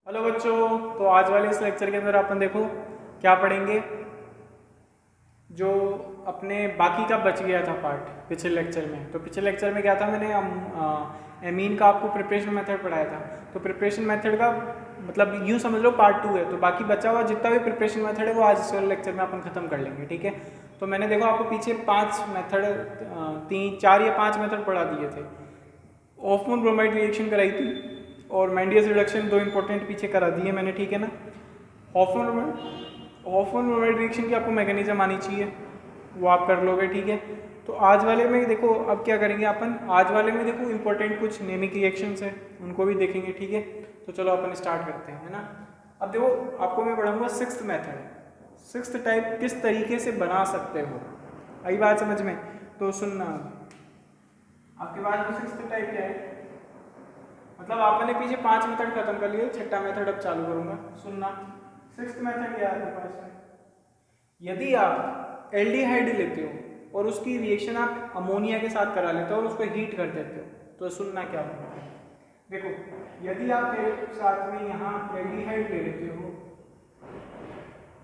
Hello बच्चों, तो आज वाले इस लेक्चर के अंदर अपन देखो क्या पढ़ेंगे। जो अपने बाकी का बच गया था पार्ट पिछले लेक्चर में। तो पिछले लेक्चर में क्या था, मैंने एमीन का आपको प्रिपरेशन मेथड पढ़ाया था। तो प्रिपरेशन मेथड का मतलब यूँ समझ लो पार्ट 2 है। तो बाकी बचा हुआ जितना भी प्रिपरेशन मेथड है वो आज इस वाले लेक्चर में अपन खत्म कर लेंगे, ठीक है। तो मैंने देखो आपको पीछे 5 मेथड 4 या 5 मेथड पढ़ा दिए थे। ऑफमोन ब्रोमाइड रिएक्शन कराई थी और मैंडियस रिडक्शन 2 इंपॉर्टेंट पीछे करा दिए मैंने, ठीक है ना। ऑफमोन ब्रोमाइड रिएक्शन की आपको मैकेनिज्म आनी चाहिए, वो आप कर लोगे, ठीक है। तो आज वाले में देखो अब क्या करेंगे अपन, आज वाले में देखो इंपॉर्टेंट कुछ नेमिक रिएक्शंस है उनको भी देखेंगे, ठीक है। तो चलो अपन स्टार्ट करते हैं, है ना। अब देखो आपको मैं पढ़ाऊंगा 6th मेथड, 6th टाइप किस तरीके से बना सकते हो। आई बात समझ में? तो सुनना, आपके पास में 6th टाइप क्या है। मतलब आपने पीछे 5 मेथड खत्म कर लिए, 6ठा मेथड अब चालू करूंगा, सुनना। 6th मेथड क्या है आपके पास में। यदि आप एल्डिहाइड लेते हो और उसकी रिएक्शन आप अमोनिया के साथ करा लेते हो और उसको हीट कर देते हो, तो सुनना क्या होगा। देखो यदि आप मेरे साथ में यहाँ एल्डिहाइड ले लेते हो,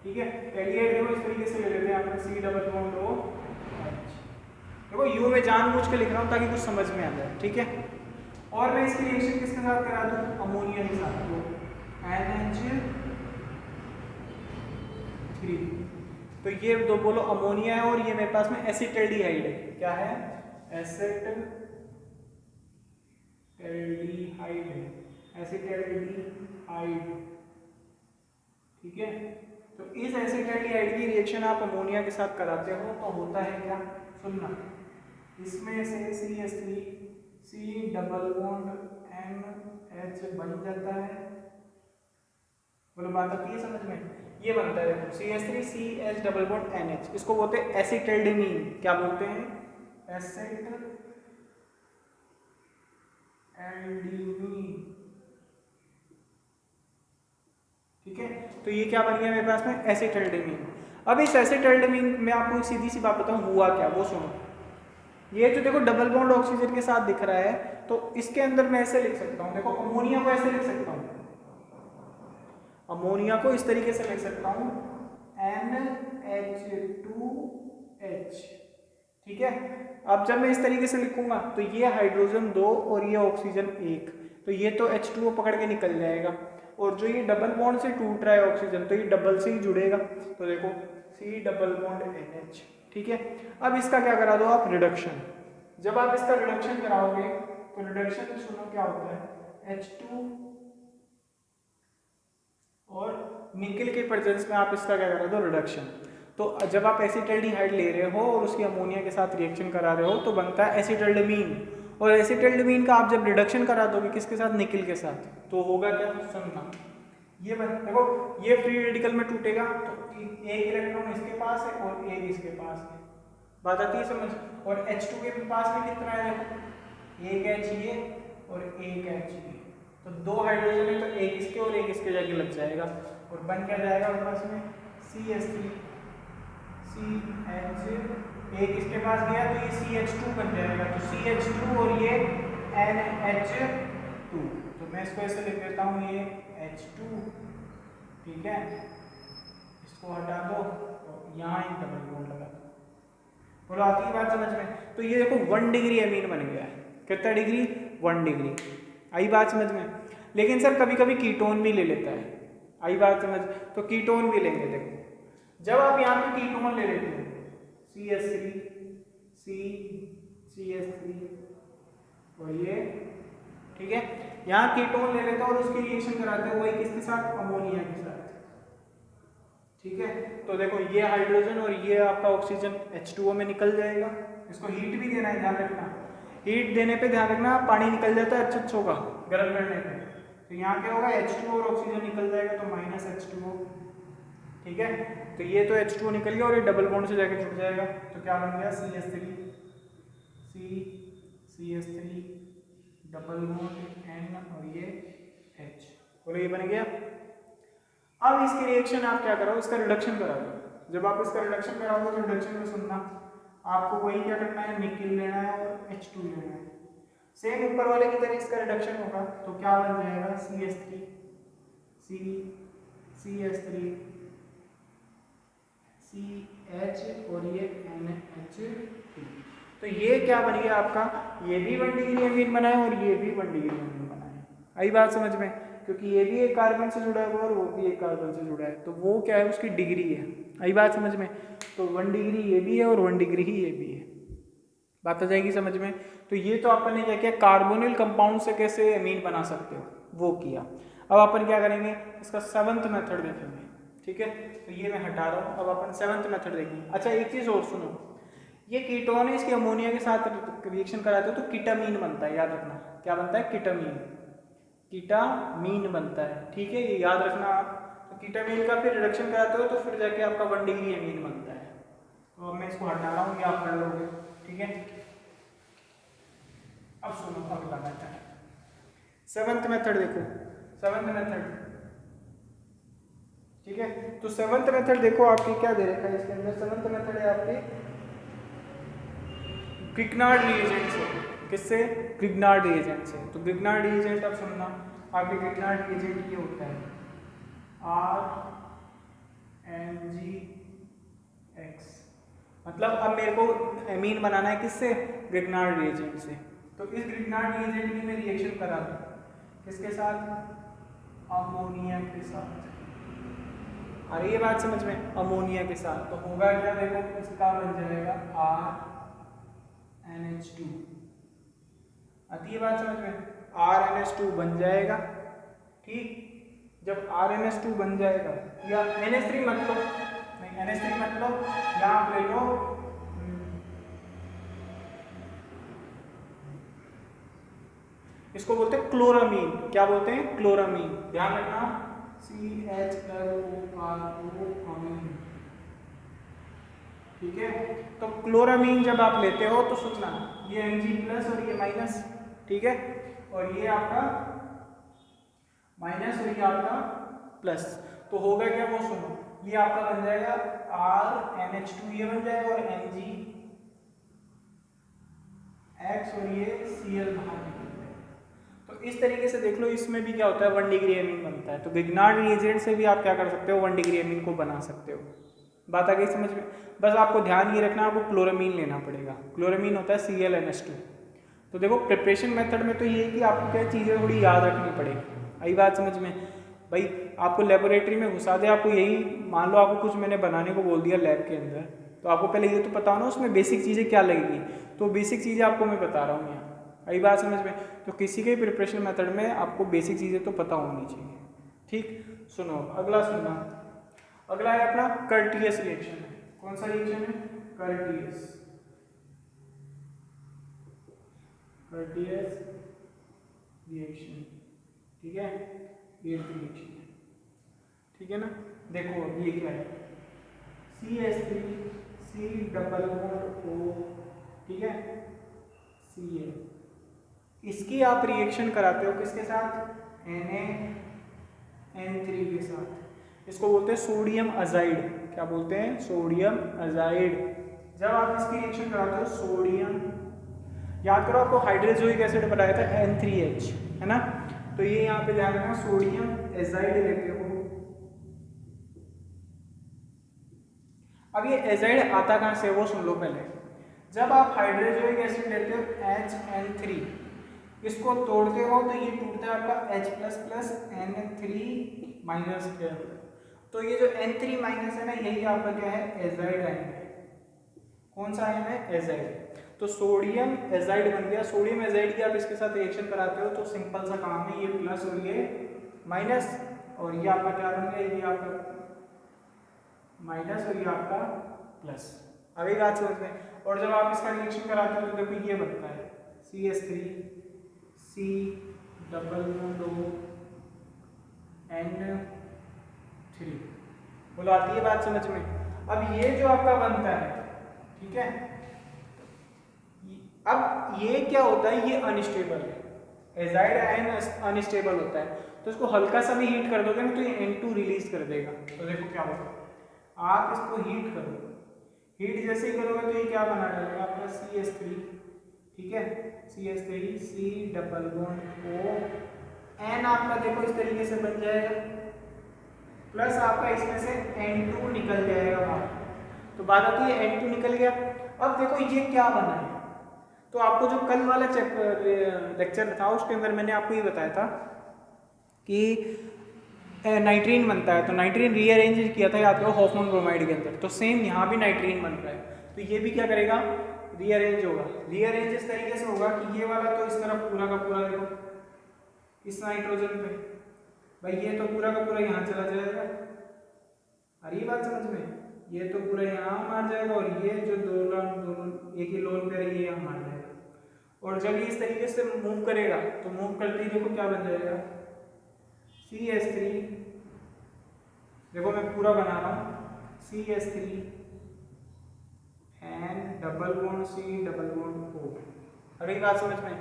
ठीक है। एल्डिहाइड देखो इस तरीके से ले लेते हैं आपने सी डबल बॉन्ड ओ। देखो यू में जानबूझ के लिख रहा हूँ ताकि कुछ समझ में आ जाए, ठीक है। और मैं इसकी रिएक्शन किसके साथ करा दूँ, अमोनिया के साथ। तो NH3, तो ये दो बोलो अमोनिया है और ये मेरे पास में एसिटल्डिहाइड है। क्या है? एसिटल्डिहाइड है, एसिटल्डिहाइड, ठीक है। तो इस एसिटल्डिहाइड की रिएक्शन आप अमोनिया के साथ कराते हो तो होता है क्या, सुनना। इसमें से CH3 C double bond NH बन जाता है। बोलो बात आती है समझ में? ये बनता है देखो CH3CH डबल बॉन्ड NH, इसको बोलते हैं एसिटल्डिमीन। क्या बोलते हैं? एसिटल्डिमीन, ठीक है। तो ये क्या बन गया मेरे पास में, एसिटल्डिमीन। अब इस एसिटल्डिमीन में आपको एक सीधी सी बात बताऊं हुआ क्या, वो सुनो। ये जो देखो डबल बॉन्ड ऑक्सीजन के साथ दिख रहा है, तो इसके अंदर मैं ऐसे लिख सकता हूँ, देखो अमोनिया को ऐसे लिख सकता हूँ, अमोनिया को इस तरीके से लिख सकता हूँ NH2H, ठीक है। अब जब मैं इस तरीके से लिखूंगा तो ये हाइड्रोजन 2 और ये ऑक्सीजन 1, तो ये तो H2O पकड़ के निकल जाएगा। और जो ये डबल बॉन्ड से टूट रहा है ऑक्सीजन, तो ये डबल से ही जुड़ेगा। तो देखो C डबल बॉन्ड NH, ठीक है। अब इसका क्या करा दो आप, रिडक्शन। जब आप इसका रिडक्शन कराओगे तो रिडक्शन सुनो क्या होता है, H2 और निकल के प्रेजेंस में आप इसका क्या करा दो, रिडक्शन। तो जब आप एसिटल्डिहाइड ले रहे हो और उसकी अमोनिया के साथ रिएक्शन करा रहे हो तो बनता है एसिटल्डमीन। और एसिटल्डमीन का आप जब रिडक्शन करा दोगे किसके साथ, निकल के साथ, तो होगा क्या, सुनना। ये देखो ये फ्री रेडिकल में टूटेगा तो एक इलेक्ट्रॉन इसके पास है और एक इसके पास है, बात आती है समझ। और H2 के पास में कितना है, देखो एक H ये और एक H ये, तो दो हाइड्रोजन है तो एक इसके और एक इसके जाके लग जाएगा और बन क्या जाएगा हमारे पास में CH3 CH, एक इसके पास गया तो ये CH2 बन जाएगा, तो CH2 और ये NH2, तो मैं इसको ऐसे लिख देता हूँ ये H2, ठीक है। इसको हटा दो और यहाँ एक डबल बॉन्ड लगा दो। बोलो आती है बात समझ में? तो ये देखो 1 डिग्री अमीन बन गया है। कितना डिग्री, 1 डिग्री। आई बात समझ में? लेकिन सर कभी कभी कीटोन भी ले लेता है, आई बात समझ? तो कीटोन भी लेंगे। देखो जब आप यहाँ पे कीटोन ले लेते हो CH3 CH3 और ये, ठीक है, यहाँ कीटोन ले लेते हो और उसकी रिएक्शन कराते हो वही किसके साथ, अमोनिया के साथ, ठीक है। तो देखो ये हाइड्रोजन और ये आपका ऑक्सीजन H2O में निकल जाएगा। इसको हीट भी देना है, ध्यान रखना। हीट देने पे ध्यान रखना पानी निकल जाता है H का गर्म करने पे, तो यहाँ क्या होगा H2O और ऑक्सीजन निकल जाएगा तो -H2O, ठीक है। तो ये तो H2O निकल गया और ये डबल बॉन्ड से जाके जुड़ जाएगा, तो क्या बन गया CH3 डबल बॉन्ड N और ये H, बोलो ये बन गया। अब इसकी रिएक्शन आप क्या करो, इसका रिडक्शन करा दो। जब आप इसका रिडक्शन कराओगे तो रिडक्शन में सुनना, आपको वही क्या करना है, निकल लेना है और H2 लेना है। सेम ऊपर वाले की तरह इसका रिडक्शन होगा तो क्या बन जाएगा CH3 CH और ये NH2। तो ये क्या बन गया आपका, ये भी 1 डिग्री एमीन बना है और ये भी 1 डिग्री एमीन बना है। आई बात समझ में, क्योंकि ये भी एक कार्बन से जुड़ा हुआ है और वो भी एक कार्बन से जुड़ा है, तो वो क्या है, उसकी डिग्री है। आई बात समझ में, तो 1 डिग्री ये भी है और 1 डिग्री ही ये भी है। बात आ जाएगी समझ में। तो ये तो अपन ने क्या किया, कार्बोनिल कंपाउंड से कैसे एमीन बना सकते हो वो किया। अब अपन क्या करेंगे, इसका 7th मेथड देखेंगे, ठीक है। तो ये मैं हटा रहा हूँ, अब अपन 7th मेथड देखेंगे। अच्छा एक चीज़ और सुनो, ये कीटोन है, इसके अमोनिया के साथ रिएक्शन कराते हो तो कीटामीन बनता है, याद रखना। क्या बनता है, कीटामीन, कीटामीन बनता है, ठीक है, ये याद रखना आप। तो कीटामीन का फिर रिडक्शन कराते हो तो फिर जाके आपका 1 डिग्री एमीन बनता है। तो अब मैं इसको हटा रहा हूँ, ये आप पढ़ लोगे, ठीक है। अब सुनो अगला मेथड, 7th मेथड देखो, 7th मेथड, ठीक है। तो 7th मेथड देखो आपकी क्या दे रखा है इसके अंदर। 7th मेथड है आपकी ग्रिग्नार्ड रिएजेंट से। किससे, ग्रिग्नार्ड रिएजेंट से। तो ग्रिग्नार्ड रिएजेंट अब सुनना, आपके ग्रिग्नार्ड रिएजेंट ये होता है RNGX। मतलब अब मेरे को एमीन बनाना है किससे, ग्रिग्नार्ड रिएजेंट से। तो इस ग्रिग्नार्ड रिएजेंट की मैं रिएक्शन करा दूँ किसके साथ, अमोनिया के साथ। अरे ये बात समझ में, अमोनिया के साथ। तो होगा क्या, देखो इसका बन जाएगा RNH2। आती है बात समझ में, RNH2 बन जाएगा, ठीक। जब RNH2 बन जाएगा, या NH3 मत लो, नहीं NH3 मत लो, यहाँ आप ले लो इसको बोलते हैं क्लोरामीन। क्या बोलते हैं, क्लोरामीन, ध्यान रखना, CHLOROAMIN, ठीक है। तो क्लोरामीन जब आप लेते हो तो सोचना, ये Mg+ और ये माइनस, ठीक है, और ये आपका माइनस और ये आपका प्लस। तो होगा क्या, वो सुनो, ये आपका बन जाएगा RNH2, ये बन जाएगा, और MgX और ये Cl बाहर निकल जाएगा। तो इस तरीके से देख लो, इसमें भी क्या होता है, 1 डिग्री एमीन बनता है। तो ग्रिग्नार्ड रिएजेंट से भी आप क्या कर सकते हो, 1 डिग्री एमीन को बना सकते हो। बात आ गई समझ में। बस आपको ध्यान ये रखना, आपको क्लोरामीन लेना पड़ेगा। क्लोरामीन होता है ClNH2। तो देखो प्रिपरेशन मेथड में तो ये है कि आपको क्या चीज़ें थोड़ी याद रखनी पड़ेगी। आई बात समझ में भाई, आपको लेबोरेटरी में घुसा दे, आपको यही मान लो आपको कुछ मैंने बनाने को बोल दिया लैब के अंदर, तो आपको पहले ये तो पता हो ना उसमें बेसिक चीज़ें क्या लगेगी। तो बेसिक चीज़ें आपको मैं बता रहा हूँ यहाँ, आई बात समझ में। तो किसी के प्रिपरेशन मेथड में आपको बेसिक चीज़ें तो पता होनी चाहिए, ठीक। सुनो अगला, सुनना अगला है अपना कर्टियस रिएक्शन। कौन सा रिएक्शन है, कर्टियस रिएक्शन, ठीक है, ये रिएक्शन है, ठीक है ना। देखो अब ये क्या है, CH3 C double bond O, ठीक है, Cl। इसकी आप रिएक्शन कराते हो किसके साथ, NaN3 के साथ। इसको बोलते हैं सोडियम अजाइड। क्या बोलते हैं, सोडियम अजाइड। जब आप इसकी रिएक्शन कराते हो, सोडियम, याद करो आपको हाइड्रोजोइक एसिड बताया था N3H, है ना। तो ये यहाँ पे ध्यान रखना, सोडियम एजाइड लेते हो। अब ये एजाइड आता कहाँ से, वो सुन लो पहले। जब आप हाइड्रोजोइक एसिड लेते हो HN3, इसको तोड़ते हो तो ये टूटता है आपका H++ N3- के अंदर। तो ये जो N3- है ना, यही आपका क्या है, एजाइड आयन है। कौन सा आयन है, एजाइड। तो सोडियम एजाइड बन गया। सोडियम एजाइड की आप इसके साथ रिएक्शन कराते हो तो सिंपल सा काम है, ये प्लस और ये माइनस, और ये आपका क्या बन गया, ये आपका माइनस और ये आपका प्लस। अभी बात समझ में। और जब आप इसका रिएक्शन कराते हो तो देखो ये बनता है CH3 C double bond O N3। बोलो आती है बात समझ में। अब ये जो आपका बनता है, ठीक है, अब ये क्या होता है, ये अनस्टेबल है, एजाइड आयन अनस्टेबल होता है। तो इसको हल्का सा भी हीट कर दोगे ना तो ये N2 रिलीज कर देगा। तो देखो क्या होगा, आप इसको हीट करो, हीट जैसे ही करोगे तो ये क्या बना डालेगा आपका CH3, ठीक है, CH3 C double bond O N आपका देखो इस तरीके से बन जाएगा, प्लस आपका इसमें से N2 निकल जाएगा बाहर। तो बात आती है N2 निकल गया। अब देखो ये क्या बना है, तो आपको जो कल वाला लेक्चर था उसके अंदर मैंने आपको ये बताया था कि नाइट्रीन बनता है, तो नाइट्रीन रीअरेंज किया था याद करो हॉफमैन ब्रोमाइड के अंदर। तो सेम यहाँ भी नाइट्रीन बन रहा है, तो ये भी क्या करेगा, रीअरेंज होगा। रीअरेंज इस तरीके से होगा कि ये वाला तो इस तरफ पूरा का पूरा देखो इस नाइट्रोजन पे, भाई ये तो पूरा का पूरा यहाँ चला जाएगा। अरे ये बात समझ में, ये तो पूरा यहाँ मार जाएगा और ये जो दोनों एक ही लोन पे है ये यहाँ मार जाएगा। और जब ये इस तरीके से मूव करेगा तो मूव करते ही देखो क्या बन जाएगा, CH3। देखो मैं पूरा बना रहा हूँ, CH3 and double bond C double bond O। अगली बात समझ में,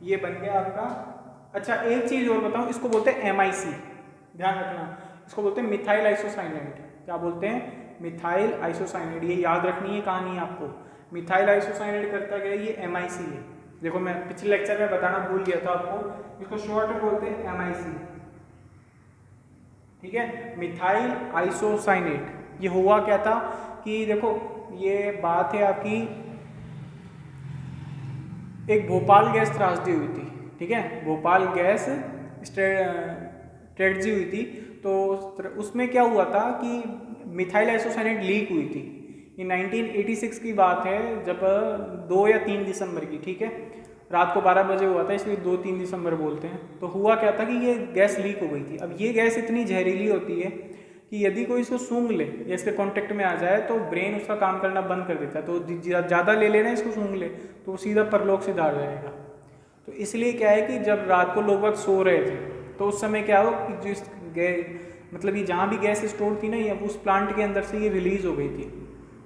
ये बन गया आपका। अच्छा एक चीज और बताऊं, इसको बोलते हैं MIC, ध्यान रखना, इसको बोलते हैं मिथाइल आइसोसाइनाइड। क्या बोलते हैं, मिथाइल आइसोसाइनाइड। ये याद रखनी है कहानी आपको, मिथाइल आइसोसाइनाइड करता गया ये MIC है। देखो मैं पिछले लेक्चर में बताना भूल गया था आपको, इसको शॉर्ट में बोलते हैं MIC, ठीक है, मिथाइल आइसोसाइनेट। ये हुआ क्या था कि देखो ये बात है आपकी, एक भोपाल गैस त्रासदी हुई थी, ठीक है, भोपाल गैस ट्रेजेडी हुई थी। तो उसमें क्या हुआ था कि मिथाइल आइसोसाइनेट लीक हुई थी। ये 1986 की बात है, जब 2 या 3 दिसंबर की, ठीक है, रात को 12 बजे हुआ था, इसलिए 2-3 दिसंबर बोलते हैं। तो हुआ क्या था कि ये गैस लीक हो गई थी। अब ये गैस इतनी जहरीली होती है कि यदि कोई इसको सूंघ ले या इसके कांटेक्ट में आ जाए तो ब्रेन उसका काम करना बंद कर देता है। तो ज़्यादा ले लेना, इसको सूंघ ले तो वो सीधा परलोक से धार जाएगा। तो इसलिए क्या है कि जब रात को लोग वक्त सो रहे थे तो उस समय क्या हो कि जिस मतलब ये जहाँ भी गैस स्टोर थी ना, ये उस प्लांट के अंदर से ये रिलीज़ हो गई थी।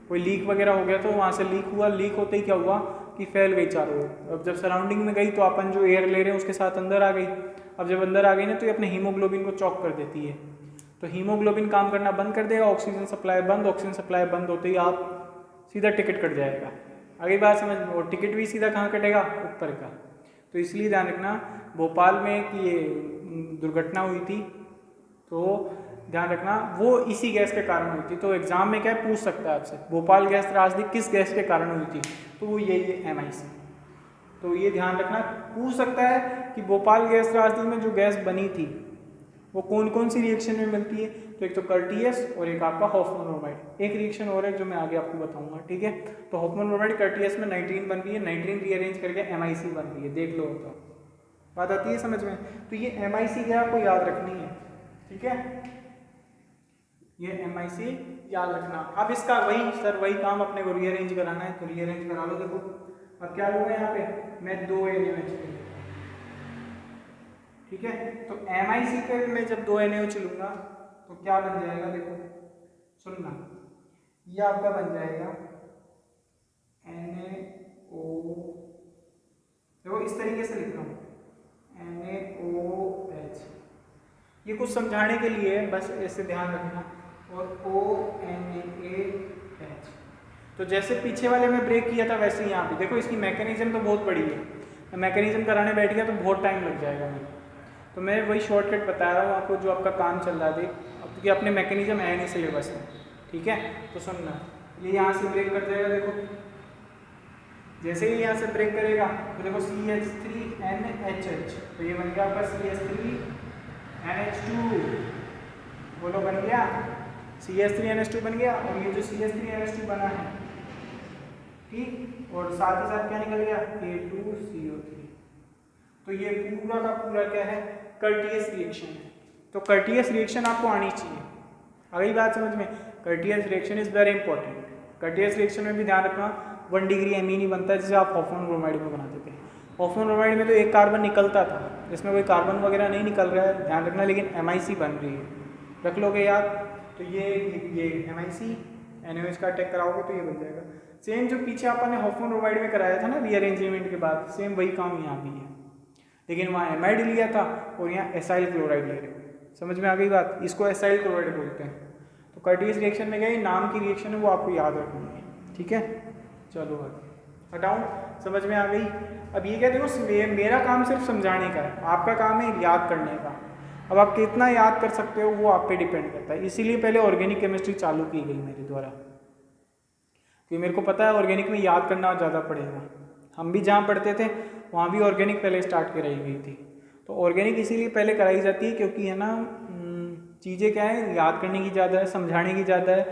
कोई लीक वगैरह हो गया तो वहाँ से लीक हुआ, लीक होते ही क्या हुआ कि फैल गई चारों ओर। अब जब सराउंडिंग में गई तो अपन जो एयर ले रहे हैं उसके साथ अंदर आ गई। अब जब अंदर आ गई ना तो ये अपने हीमोग्लोबिन को चॉक कर देती है, तो हीमोग्लोबिन काम करना बंद कर देगा, ऑक्सीजन सप्लाई बंद। ऑक्सीजन सप्लाई बंद होते ही आप सीधा टिकट कट जाएगा। आगे बात समझ में, और टिकट भी सीधा कहाँ कटेगा, ऊपर का। तो इसलिए ध्यान रखना, भोपाल में कि ये दुर्घटना हुई थी तो ध्यान रखना वो इसी गैस के कारण हुई थी। तो एग्जाम में क्या पूछ सकता है आपसे, भोपाल गैस त्रासदी किस गैस के कारण हुई थी, तो वो यही है MIC। तो ये ध्यान रखना, पूछ सकता है कि भोपाल गैस त्रासदी में जो गैस बनी थी वो कौन कौन सी रिएक्शन में मिलती है। तो एक तो कर्टियस और एक आपका हॉफमैन ब्रोमाइड। एक रिएक्शन और है जो मैं आगे आपको बताऊंगा, ठीक है। तो हॉफमैन ब्रोमाइड कर्टियस में नाइट्रीन बन रही है, नाइट्रीन रीअरेंज करके MIC बन रही है, देख लो तो बात आती है समझ में। तो ये MIC क्या आपको याद रखनी है, ठीक है, ये MIC याद रखना। अब इसका वही काम अपने को रीअरेंज कराना है, तो रीअरेंज करा लो। देखो अब क्या लूँगा यहाँ पे, मैं 2 NaOH, ठीक है। तो MIC पे मैं जब 2 NaOH लूँगा तो क्या बन जाएगा, देखो सुनना, ये आपका बन जाएगा NaO। देखो इस तरीके से लिख रहा हूँ NaOH, ये कुछ समझाने के लिए बस ऐसे ध्यान रखना, और ONaH। तो जैसे पीछे वाले में ब्रेक किया था वैसे ही यहाँ पे देखो, इसकी मैकेनिज्म तो बहुत बड़ी है। मैकेनिज्म कराने बैठ गया तो बहुत टाइम लग जाएगा मेरे, तो मैं वही शॉर्टकट बता रहा हूँ आपको जो आपका काम चल रहा है। क्योंकि अपने मैकेनिज्म है नहीं सिलेबस में, ठीक है। तो सुनना, ये यहाँ से ब्रेक कर जाएगा। देखो जैसे ही यहाँ से ब्रेक करेगा तो देखो CH3NHH, तो ये बन गया आपका CH3NH2, बोलो बन गया, CH3NH2 बन गया। और ये जो CH3NH2 बना है, ठीक, और साथ ही साथ क्या निकल गया, K2CO3। तो ये पूरा का पूरा क्या है, कर्टियस रिएक्शन है। तो कर्टियस रिएक्शन आपको आनी चाहिए। अगली बात समझ में, Curtius reaction is very important. Curtius reaction में भी ध्यान रखना 1 डिग्री एमीन ही बनता है, जैसे आप हॉफमैन ब्रोमाइड में बनाते थे। हॉफमैन ब्रोमाइड में तो एक कार्बन निकलता था, इसमें कोई कार्बन वगैरह नहीं निकल रहा है, ध्यान रखना, लेकिन MIC बन रही है, रख लोगे याद। तो ये MIC NaOH का अटैक कराओगे तो ये बन जाएगा। सेम जो पीछे अपन ने हॉफमैन ब्रोमाइड में कराया था ना रीअरेंजमेंट के बाद, सेम वही काम यहाँ भी है, लेकिन वहाँ एमाइड लिया था और यहाँ एसाइल क्लोराइड ले रहे हो। समझ में आ गई बात, इसको एसाइल क्लोराइड बोलते हैं। तो कर्टियस रिएक्शन में गई, नाम की रिएक्शन है वो आपको याद रखनी है, ठीक है। चलो आगे हटाऊँ, समझ में आ गई। अब ये क्या देखो, मेरा काम सिर्फ समझाने का है, आपका काम है याद करने का। अब आप कितना याद कर सकते हो वो आप पे डिपेंड करता है, इसीलिए पहले ऑर्गेनिक केमिस्ट्री चालू की गई मेरे द्वारा, क्योंकि मेरे को पता है ऑर्गेनिक में याद करना ज़्यादा पड़ेगा। हम भी जहाँ पढ़ते थे वहाँ भी ऑर्गेनिक पहले स्टार्ट कराई गई थी। तो ऑर्गेनिक इसीलिए पहले कराई जाती है क्योंकि है ना चीज़ें क्या है, याद करने की ज़्यादा है, समझाने की ज़्यादा है,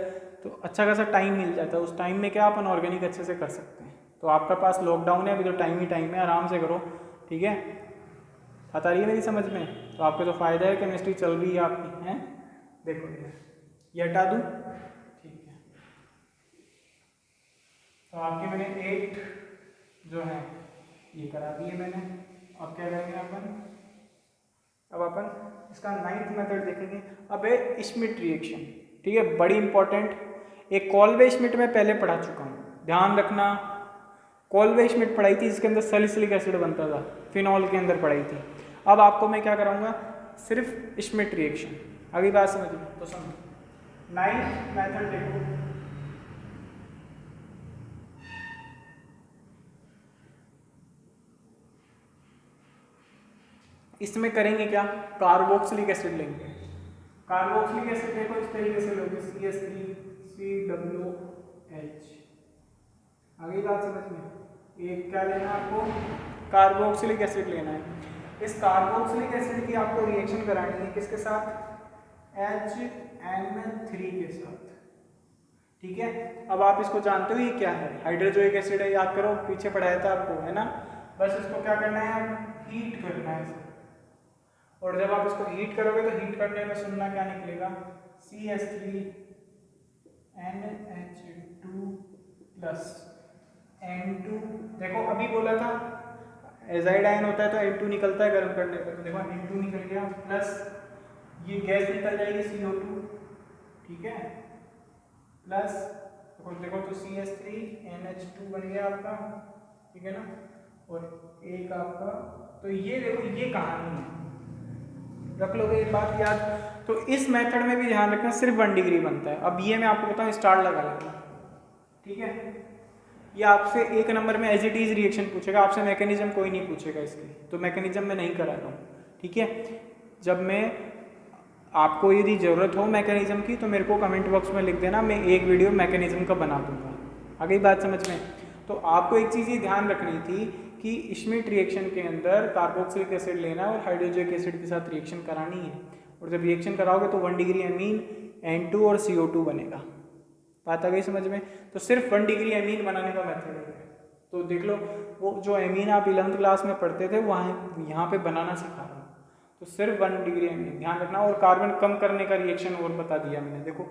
तो अच्छा खासा टाइम मिल जाता है। उस टाइम में क्या अपन ऑर्गेनिक अच्छे से कर सकते हैं। तो आपका पास लॉकडाउन है अभी, तो टाइम ही टाइम है, आराम से करो, ठीक है। बात आ रही है मेरी समझ में? तो आपको तो फ़ायदा है, केमिस्ट्री चल रही है आपकी, हैं। देखो ये हटा दूँ, ठीक है। तो आपके मैंने 8 जो है ये करा दिए मैंने। अब क्या करेंगे अपन, अब अपन इसका 9th मेथड देखेंगे। अब है श्मिट रिएक्शन, ठीक है, बड़ी इंपॉर्टेंट। एक कॉल्वे श्मिट में पहले पढ़ा चुका हूँ, ध्यान रखना। कॉल्वे श्मिट पढ़ाई थी, जिसके अंदर सैलिसिलिक एसिड बनता था, फिनॉल के अंदर पढ़ाई थी। अब आपको मैं क्या कराऊंगा, सिर्फ श्मिट रिएक्शन। अगली बात समझिए, तो समझो 9th मेथड देखो। इसमें करेंगे क्या, कार्बोक्सिलिक एसिड लेंगे। कार्बोक्सिलिक एसिड देखो इस तरीके से लोगे, CH3COOH। आगे बात समझ में, एक क्या लेना है आपको, कार्बोक्सिलिक एसिड लेना है। इस कार्बोक्सिलिक एसिड की आपको रिएक्शन करानी है किसके साथ, HN3 के साथ, ठीक है। अब आप इसको जानते हो ये क्या है, हाइड्रोजोइक एसिड है, याद करो पीछे पढ़ाया था आपको, है ना। बस इसको क्या करना है, हीट करना है। और जब आप इसको हीट करोगे तो हीट करने में सुनना क्या निकलेगा, CH3NH2 प्लस N2। देखो अभी बोला था एजाइड आयन होता है तो N2 निकलता है गर्म करने पर, तो देखो N2 निकल गया, प्लस ये गैस निकल जाएगी CO2, ठीक है, प्लस देखो तो CH3NH2 बन गया आपका, ठीक है ना। और एक आपका, तो ये देखो ये कहानी है, रख लोगे ये बात याद। तो इस मेथड में भी ध्यान रखना, सिर्फ 1 डिग्री बनता है। अब ये मैं आपको बताऊं, स्टार लगा लेना, ठीक है। ये आपसे 1 नंबर में एज इट इज रिएक्शन पूछेगा, आपसे मैकेनिज्म कोई नहीं पूछेगा इसकी, तो मैकेनिज्म में नहीं करा रहा हूँ, ठीक है। जब मैं आपको यदि ज़रूरत हो मैकेनिज्म की तो मेरे को कमेंट बॉक्स में लिख देना, मैं एक वीडियो मैकेनिज्म का बना दूंगा। आगे बात समझ में। तो आपको एक चीज़ ये ध्यान रखनी थी कि श्मिट रिएक्शन के अंदर कार्बोक्सिलिक एसिड लेना है और हाइड्रोजोइक एसिड के साथ रिएक्शन करानी है, और जब रिएक्शन कराओगे तो 1 डिग्री एमीन N2 और CO2 बनेगा। बात आ गई समझ में। तो सिर्फ 1 डिग्री एमीन बनाने का मेथड है। तो देख लो वो जो एमीन आप 11th क्लास में पढ़ते थे वहाँ यहाँ पे बनाना सिखा रहा हूँ। तो सिर्फ 1 डिग्री एमीन ध्यान रखना। और कार्बन कम करने का रिएक्शन और बता दिया मैंने। देखो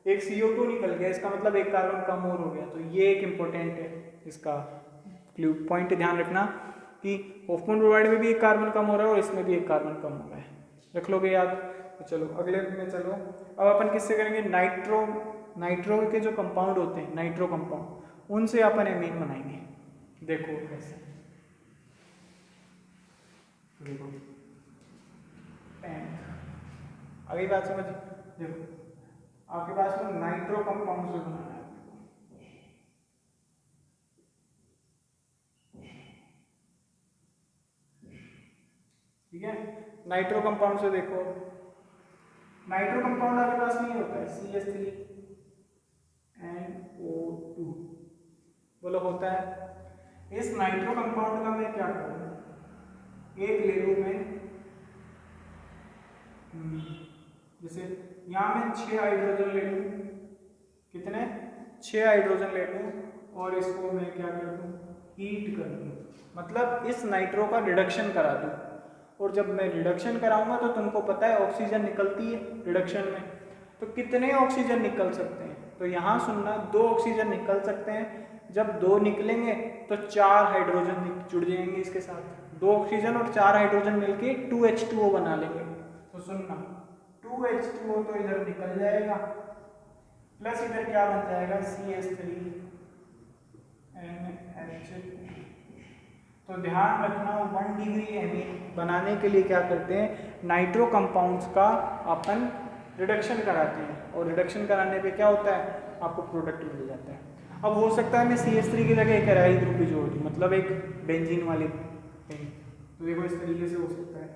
एक CO2 निकल गया, इसका मतलब एक कार्बन कम और हो गया, तो ये एक इम्पोर्टेंट है इसका क्लू पॉइंट। ध्यान रखना कि होफमैन ब्रोमाइड में भी एक कार्बन कम हो रहा है और इसमें भी एक कार्बन कम हो रहा है, रख लोगे याद। तो चलो अगले में चलो, अब अपन किससे करेंगे, नाइट्रो के जो कंपाउंड होते हैं, नाइट्रो कंपाउंड, उनसे अपन एमीन बनाएंगे। देखो कैसे, देखो अगली बात समझ। देखो आपके पास में नाइट्रो कंपाउंड से बनाना है, ठीक है। नाइट्रो कंपाउंड से देखो, नाइट्रो कंपाउंड आपके पास नहीं होता है, CH3NO2 बोलो होता है। इस नाइट्रो कंपाउंड का मैं क्या करूँ, एक ले लूँ मैं, जैसे यहाँ मैं 6 हाइड्रोजन ले लूँ, कितने 6 हाइड्रोजन ले लूँ, और इसको मैं क्या कर दूँ, हीट कर दूँ, मतलब इस नाइट्रो का रिडक्शन करा दूँ। और जब मैं रिडक्शन कराऊंगा तो तुमको पता है ऑक्सीजन निकलती है रिडक्शन में, तो कितने ऑक्सीजन निकल सकते हैं, तो यहाँ सुनना 2 ऑक्सीजन निकल सकते हैं। जब 2 निकलेंगे तो 4 हाइड्रोजन जुड़ जाएंगे इसके साथ, 2 ऑक्सीजन और 4 हाइड्रोजन मिलके 2H2O बना लेंगे। तो सुनना 2H2O तो इधर निकल जाएगा, प्लस इधर क्या बन जाएगा, CH3NH2। तो ध्यान रखना 1 डिग्री एमीन बनाने के लिए क्या करते हैं, नाइट्रो कंपाउंड्स का अपन रिडक्शन कराते हैं, और रिडक्शन कराने पे क्या होता है, आपको प्रोडक्ट मिल जाता है। अब हो सकता है मैं CH3 की जगह एक एराइल ग्रुप भी जोड़ दूँ, मतलब एक बेंजीन वाली थिंग। तो देखो इस तरीके से हो सकता है,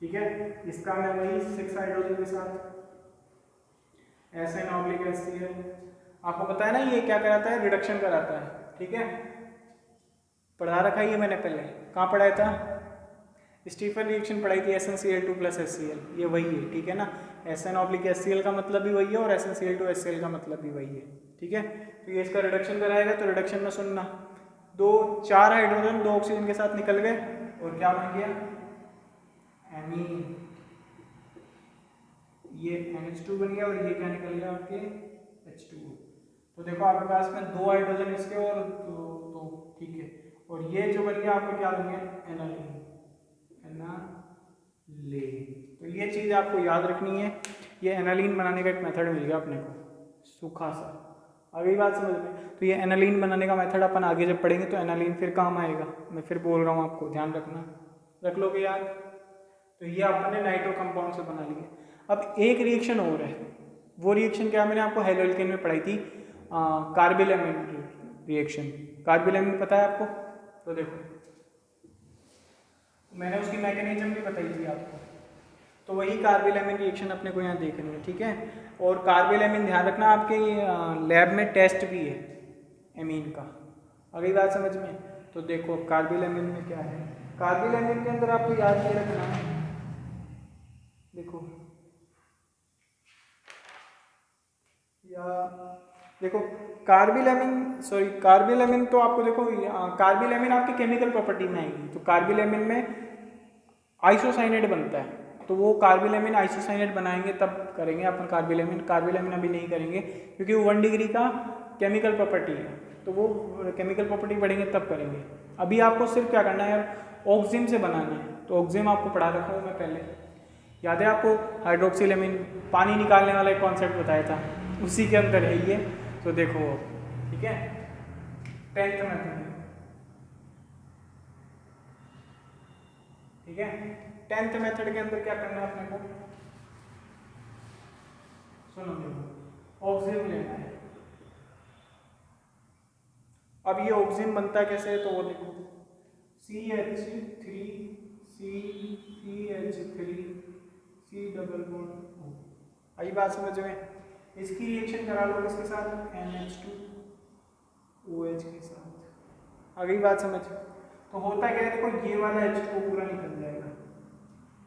ठीक है। इसका मैं वही 6 हाइड्रोजन के साथ SN/HCl। आपको पता है ना ये क्या कराता है, रिडक्शन कराता है, ठीक है, पढ़ा रखा है ये मैंने पहले। कहाँ पढ़ाया था, स्टीफन रिएक्शन पढ़ाई थी, SnCl2 + HCl, ये वही है, ठीक है ना। SN/HCl का मतलब भी वही है और SnCl2 HCl का मतलब भी वही है, ठीक है। तो ये इसका रिडक्शन कराएगा, तो रिडक्शन में सुनना 4 हाइड्रोजन 2 ऑक्सीजन के साथ निकल गए और क्या बन गया, एमीन। ये NH2 बन गया और ये क्या निकल गया आपके H2O। तो देखो आपके पास में 2 हाइड्रोजन इसके और 2, ठीक है। और ये जो बन गया आपका क्या बन गया, एनालीन। तो ये चीज़ आपको याद रखनी है। ये एनालीन बनाने का एक मेथड मिल गया अपने को, सूखा सा। अगली बात समझ में। तो ये एनालीन बनाने का मेथड अपन आगे जब पढ़ेंगे तो एनालीन फिर काम आएगा, मैं फिर बोल रहा हूँ आपको, ध्यान रखना, रख लोगे याद। तो ये आपने नाइट्रो कंपाउंड से बना लिया। अब एक रिएक्शन और है, वो रिएक्शन क्या मैंने आपको हेलोल्केन में पढ़ाई थी, कार्बिलैमिन रिएक्शन। कार्बिलैमिन पता है आपको, तो देखो मैंने उसकी मैकेनिज्म भी बताई थी आपको। तो वही कार्बिलैमिन रिएक्शन अपने को यहाँ देखनी है, ठीक है। और कार्बिलैमिन ध्यान रखना आपके लैब में टेस्ट भी है एमीन का। अगली बात समझ में। तो देखो कार्बिलैमिन में क्या है, कार्बिलैमिन के अंदर आपको याद ये रखना है, देखो देखो कार्बिलैमिन तो आपको देखो कार्बिलैमिन आपकी केमिकल प्रॉपर्टी में आएगी। तो कार्बिलैमिन में आइसोसाइनेट बनता है, तो वो कार्बिलैमिन आइसोसाइनेट बनाएंगे तब करेंगे अपन कार्बिलैमिन अभी नहीं करेंगे क्योंकि वो 1 डिग्री का केमिकल प्रॉपर्टी है, तो वो केमिकल प्रॉपर्टी बढ़ेंगे तब करेंगे। अभी आपको सिर्फ क्या करना है, ऑक्जिम से बनाना है। तो ऑक्जिम आपको पढ़ा रखा हूँ मैं पहले, याद है आपको, हाइड्रोक्सिलेमिन, पानी निकालने वाला एक कॉन्सेप्ट बताया था, उसी के अंदर है ये। तो देखो ठीक है, 10th मेथड, ठीक है। 10th मेथड के अंदर क्या करना है अपने को, सुनो देखो, ऑक्सिम लेना है। अब ये ऑक्सिम बनता कैसे है, तो वो देखो CH3 CH3 C double bond O। आई बात समझ में। इसकी रिएक्शन करा लो इसके साथ, NH2OH के साथ। अगली बात समझ। तो होता क्या है, देखो ये वाला H2O पूरा निकल जाएगा,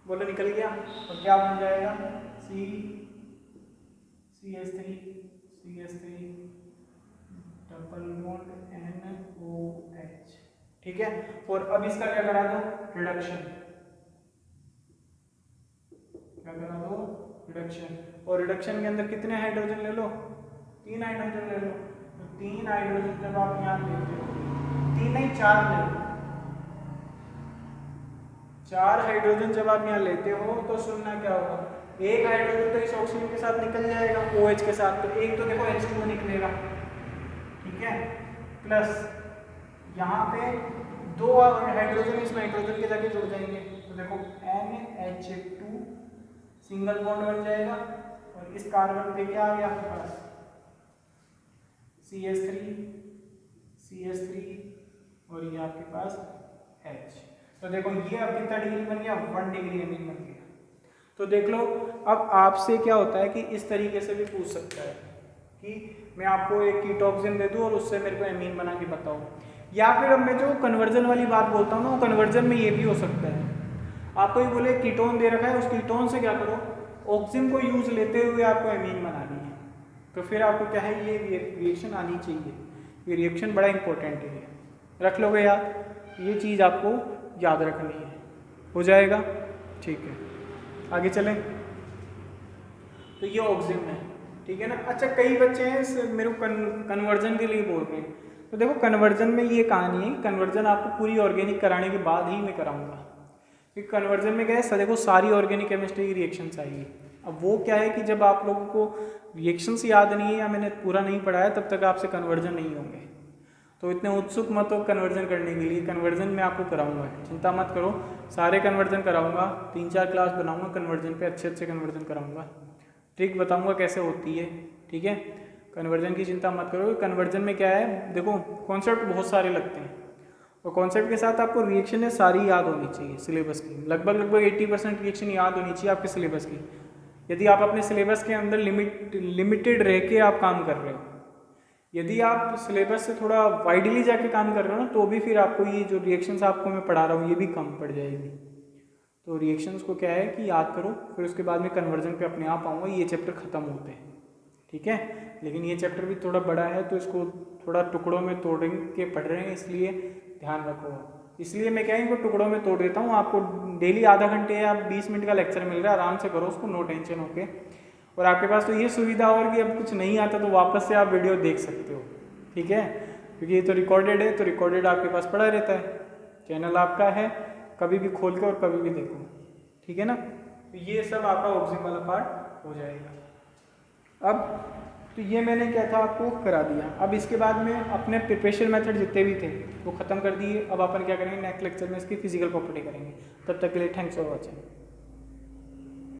बोलो निकल गया, और क्या बन जाएगा, CH3 डबल बॉन्ड NOH, ठीक है। और अब इसका क्या करा दो, रिडक्शन, क्या करा दो, रिडक्शन। और रिडक्शन के अंदर कितने हाइड्रोजन ले लो, 3 हाइड्रोजन ले लो। तो 3 हाइड्रोजन जब आप यहाँ लेते हो, 3 नहीं 4 ले लो, 4 हाइड्रोजन जब आप यहाँ लेते हो तो सुनना क्या होगा, एक हाइड्रोजन तो इस ऑक्सीजन के साथ निकल जाएगा OH के साथ, तो एक तो देखो H2O निकलेगा, ठीक है, प्लस यहाँ पे 2 हाइड्रोजन इस नाइट्रोजन के जाके जुड़ जाएंगे। तो देखो NH2 सिंगल बॉन्ड बन जाएगा, और इस कार्बन पे क्या आ गया आपके पास, CH3 और ये आपके पास H। तो देखो ये अब कितना डिग्री बन गया, 1 डिग्री एमीन बन गया। तो देख लो, अब आपसे क्या होता है कि इस तरीके से भी पूछ सकता है कि मैं आपको एक कीटोक्सिन दे दूं और उससे मेरे को एमीन बना के बताओ, या फिर अब मैं जो कन्वर्जन वाली बात बोलता हूँ ना, वो कन्वर्जन में ये भी हो सकता है। आपको ये बोले कीटोन दे रखा है, उस कीटोन से क्या करो, ऑक्सीजन को यूज लेते हुए आपको एमीन बनानी है। तो फिर आपको क्या है, ये रिएक्शन आनी चाहिए, ये रिएक्शन बड़ा इंपॉर्टेंट है, रख लोगे याद, ये चीज़ आपको याद रखनी है, हो जाएगा, ठीक है। आगे चलें। तो ये ऑक्सिम है, ठीक है ना। अच्छा कई बच्चे हैं मेरे को कन्वर्जन के लिए बोल रहे हैं, तो देखो कन्वर्जन में ये कहानी है, कन्वर्जन आपको पूरी ऑर्गेनिक कराने के बाद ही मैं कराऊंगा, क्योंकि कन्वर्जन में क्या है, देखो सारी ऑर्गेनिक केमिस्ट्री की रिएक्शंस आएगी। अब वो क्या है कि जब आप लोगों को रिएक्शंस याद नहीं है या मैंने पूरा नहीं पढ़ाया, तब तक आपसे कन्वर्जन नहीं होंगे। तो इतने उत्सुक मत हो कन्वर्जन करने के लिए, कन्वर्जन मैं आपको कराऊंगा, चिंता मत करो, सारे कन्वर्जन कराऊंगा, 3-4 क्लास बनाऊंगा कन्वर्जन पे, अच्छे कन्वर्जन कराऊंगा, ट्रिक बताऊंगा कैसे होती है, ठीक है। कन्वर्जन की चिंता मत करो। कन्वर्जन में क्या है, देखो कॉन्सेप्ट बहुत सारे लगते हैं, और कॉन्सेप्ट के साथ आपको रिएक्शन सारी याद होनी चाहिए सिलेबस की, लगभग 80% रिएक्शन याद होनी चाहिए आपके सिलेबस की। यदि आप अपने सिलेबस के अंदर लिमिटेड रह के आप काम कर रहे हो, यदि आप सिलेबस से थोड़ा वाइडली जाके काम कर रहे हो ना, तो भी फिर आपको ये जो रिएक्शंस आपको मैं पढ़ा रहा हूँ ये भी कम पड़ जाएगी। तो रिएक्शंस को क्या है कि याद करो, फिर उसके बाद में कन्वर्जन पे अपने आप आऊँगा, ये चैप्टर ख़त्म होते हैं, ठीक है। लेकिन ये चैप्टर भी थोड़ा बड़ा है तो इसको थोड़ा टुकड़ों में तोड़ के पढ़ रहे हैं, इसलिए ध्यान रखो। इसलिए मैं क्या इनको टुकड़ों में तोड़ देता हूँ। आपको डेली आधा घंटे या 20 मिनट का लेक्चर मिल रहा है, आराम से करो उसको, नो टेंशन होके। और आपके पास तो ये सुविधा और कि अब कुछ नहीं आता तो वापस से आप वीडियो देख सकते हो, ठीक है, क्योंकि ये तो रिकॉर्डेड है, तो रिकॉर्डेड आपके पास पड़ा रहता है, चैनल आपका है, कभी भी खोल के और कभी भी देखो, ठीक है ना। तो ये सब आपका ऑब्जेक्ट वाला पार्ट हो जाएगा। अब तो ये मैंने क्या था आपको करा दिया। अब इसके बाद में अपने प्रिपरेशन मेथड जितने भी थे वो ख़त्म कर दिए। अब अपन क्या करेंगे, नेक्स्ट लेक्चर में इसकी फिजिकल प्रॉपर्टी करेंगे। तब तक के लिए थैंक्स फॉर वॉचिंग।